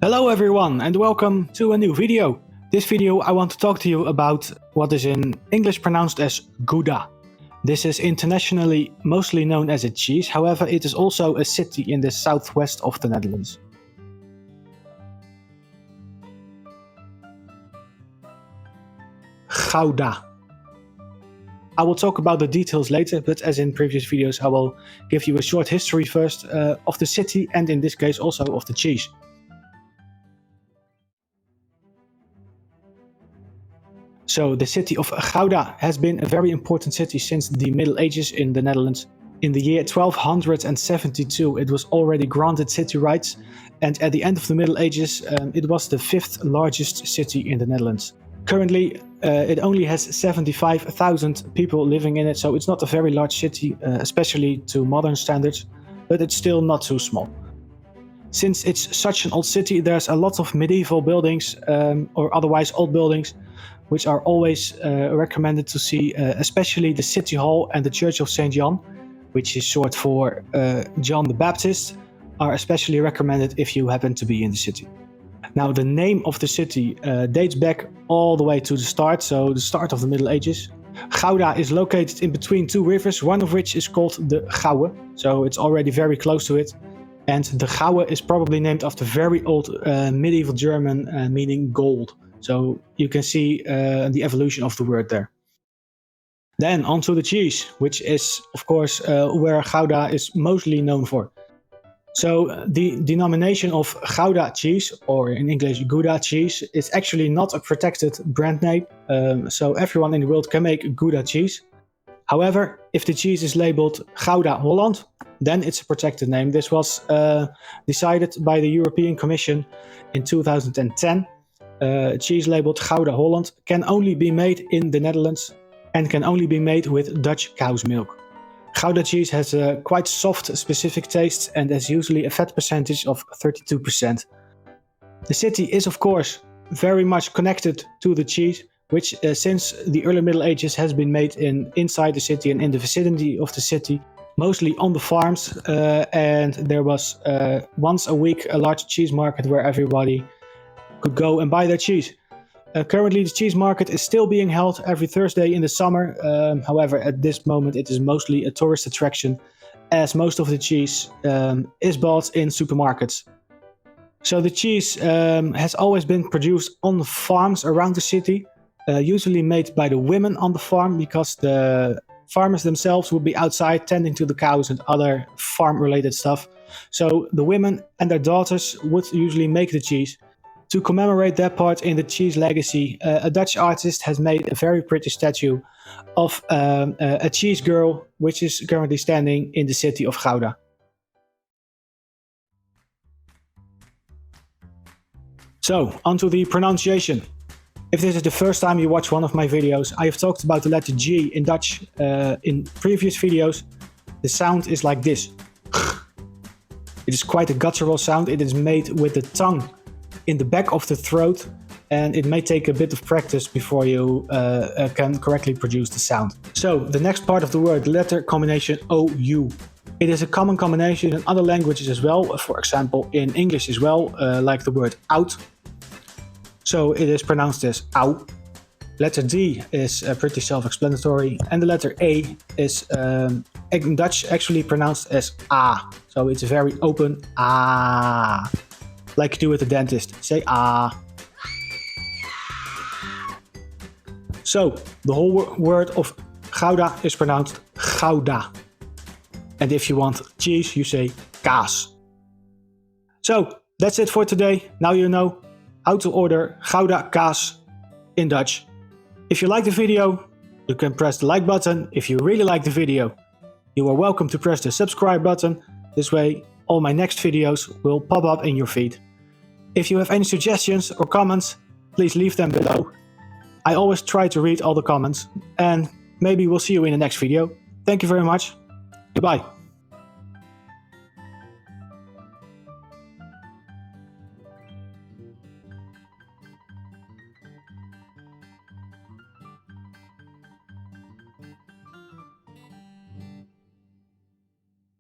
Hello everyone and welcome to a new video. This video I want to talk to you about what is in English pronounced as Gouda. This is internationally mostly known as a cheese, however it is also a city in the southwest of the Netherlands. Gouda. I will talk about the details later, but as in previous videos I will give you a short history first of the city and in this case also of the cheese. So the city of Gouda has been a very important city since the Middle Ages in the Netherlands. In the year 1272 it was already granted city rights, and at the end of the Middle Ages it was the fifth largest city in the Netherlands. Currently it only has 75,000 people living in it, so it's not a very large city, especially to modern standards, but it's still not too small. Since it's such an old city, there's a lot of medieval buildings or otherwise old buildings which are always recommended to see, especially the City Hall and the Church of St. John, which is short for John the Baptist, are especially recommended if you happen to be in the city. Now the name of the city dates back all the way to the start, so the start of the Middle Ages. Gouda is located in between two rivers, one of which is called the Gouwe, so it's already very close to it. And the Gouwe is probably named after very old medieval German meaning gold. So you can see the evolution of the word there. Then onto the cheese, which is of course where Gouda is mostly known for. So the denomination of Gouda cheese, or in English Gouda cheese, is actually not a protected brand name. So everyone in the world can make Gouda cheese. However, if the cheese is labeled Gouda Holland, then it's a protected name. This was decided by the European Commission in 2010. Cheese labeled Gouda Holland can only be made in the Netherlands and can only be made with Dutch cow's milk. Gouda cheese has a quite soft specific taste and has usually a fat percentage of 32%. The city is of course very much connected to the cheese, which since the early Middle Ages has been made inside the city and in the vicinity of the city, mostly on the farms, and there was once a week a large cheese market where everybody could go and buy their cheese. Currently the cheese market is still being held every Thursday in the summer, however at this moment it is mostly a tourist attraction as most of the cheese is bought in supermarkets. So the cheese has always been produced on farms around the city, usually made by the women on the farm because the farmers themselves would be outside tending to the cows and other farm related stuff. So the women and their daughters would usually make the cheese. To commemorate that part in the cheese legacy, a Dutch artist has made a very pretty statue of a cheese girl, which is currently standing in the city of Gouda. So, onto the pronunciation. If this is the first time you watch one of my videos, I have talked about the letter G in Dutch in previous videos. The sound is like this. It is quite a guttural sound. It is made with the tongue in the back of the throat, and it may take a bit of practice before you can correctly produce the sound. So the next part of the word, letter combination OU. It is a common combination in other languages as well, for example in English as well, like the word out. So it is pronounced as au. Letter D is pretty self-explanatory, and the letter A is in Dutch actually pronounced as A. So it's a very open A. Like you do with the dentist, say ah. So, the whole word of Gouda is pronounced Gouda. And if you want cheese, you say kaas. So, that's it for today. Now you know how to order Gouda kaas in Dutch. If you like the video, you can press the like button. If you really like the video, you are welcome to press the subscribe button. This way, all my next videos will pop up in your feed. If you have any suggestions or comments, please leave them below. I always try to read all the comments, and maybe we'll see you in the next video. Thank you very much. Goodbye.